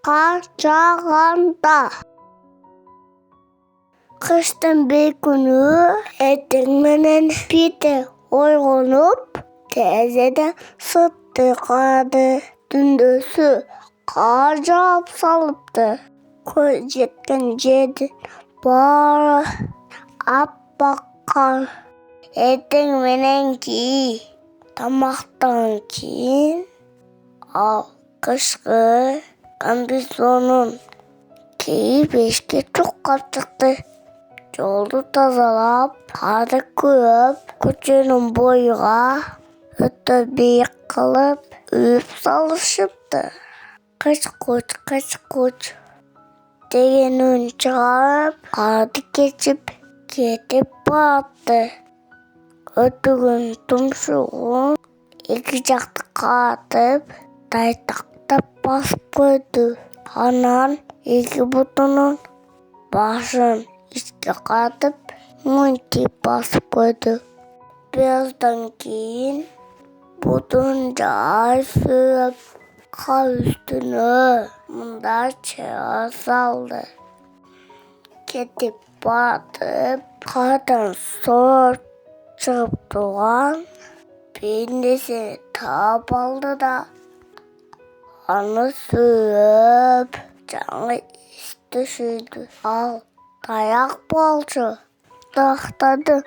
Қар жауғанда. Қыштың бір күні ертең менен Питер ойғанып, терезеден сыртты қарады. Түндесі қар жауып салыпты. Көз жеткен жердің бары аппақ қар. Ертең менен тамақтан кейін ал қышқы комбинезонын киіп ешке чоққа шықты. Жолды тазалап, қарды көріп, көшенің бойға өте биік қылып, үйіп салышыпты. Қыш-қыш деген үн шығарып, қарды кешіп, кетіп барады. Өтігін тұмшығын екі жақты қатып, тайтақтап басып қойды. Анан екі бұтының башын ішке қатып, мөңкеп басып қойды. Біраздан кейін бұтын жай сүйіп, қар үстіне мұнда шыға салды. Кетіп батып, қардан сор шығып тұрған пендесini тауып алды да, аны сүйіп, жаңа істі сүйді. Ал таяқ болшы, тақтады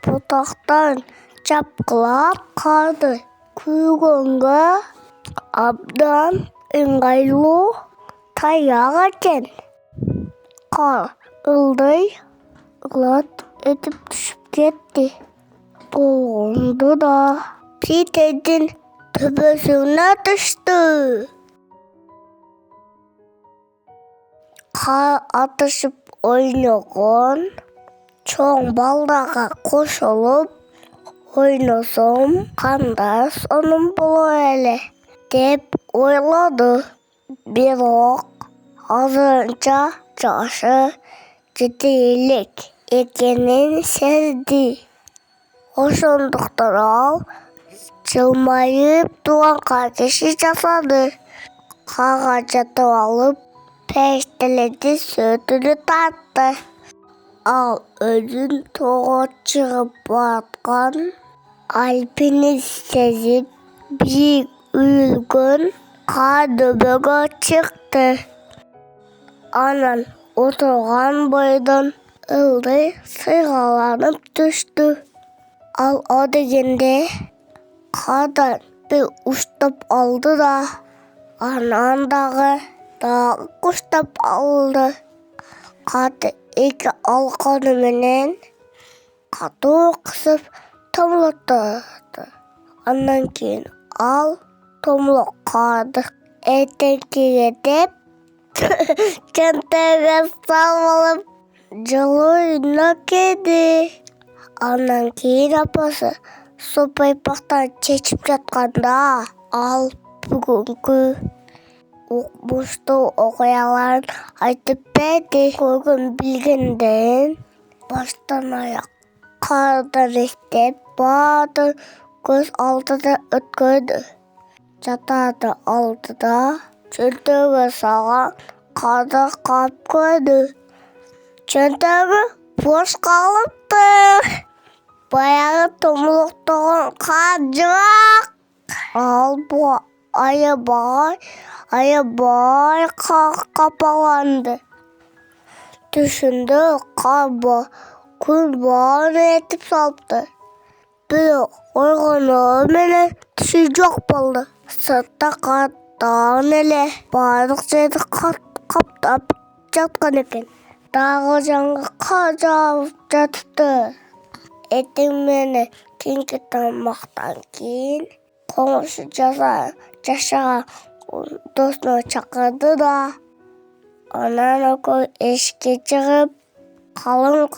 бұтақтан жапқылап қарды. Күйгенге абдан ыңғайлы таяқ екен. Қар ылдый ылат етіп түсіп кетті. Болғанды да Питердің төбесіне түсті. Қар атышып ойнаған чоң балдаға қосылып ойнасам қандай соным болар әлі деп ойлады. Бірақ азырынша жасы жетерлік екенін сезді. Ошондуктан ал жылмайып туған каркеши жасады. Қарға жатып алып, периштелерди сөтүнү тартты. Ал өзүн тоого чыгып бараткан альпинист сезип, биік үйүлгөн кар дөбөгө чыкты. Анан отурган бойдон ылдый сыйгаланып түштү. Ал о дегенде қардан бір ұштап алды да, анан дағы ұштап алды. Қарды екі алқаны менен қатты қысып томлатты. Андан кейін ал томлық қарды ертеңгіге деп чөнтөгө салып жылыйына келди. Андан кейін апасы сопайпақтан чечіп жатқанда ал бүгінгі оқымышты оқиғаларын айтып берді. Көрген білгендерін бастан аяқ қардан естеп барды, көз алдыда өткөрдү. Жатарды алдыда чөнтөгө салған қарды қап көрдү. Чөнтөгү бош қалыпты. Баяғы томлықтаған қар жоқ. Ал бұл аябай қапаланды. Түсінді қар күн барын етіп салыпты. Бір ойғаны менен түсі жоқ болды. Сыртта қаттан еле барлық жерді қаптап жатқан екен. Дағы жаңа қар жауып жатыпты. Ертең мені кеңкі тамақтан кейін қоңсы жашаған досына шақырды да, анан экөө эшикке чыгып, қалың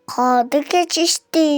қарды кечишти.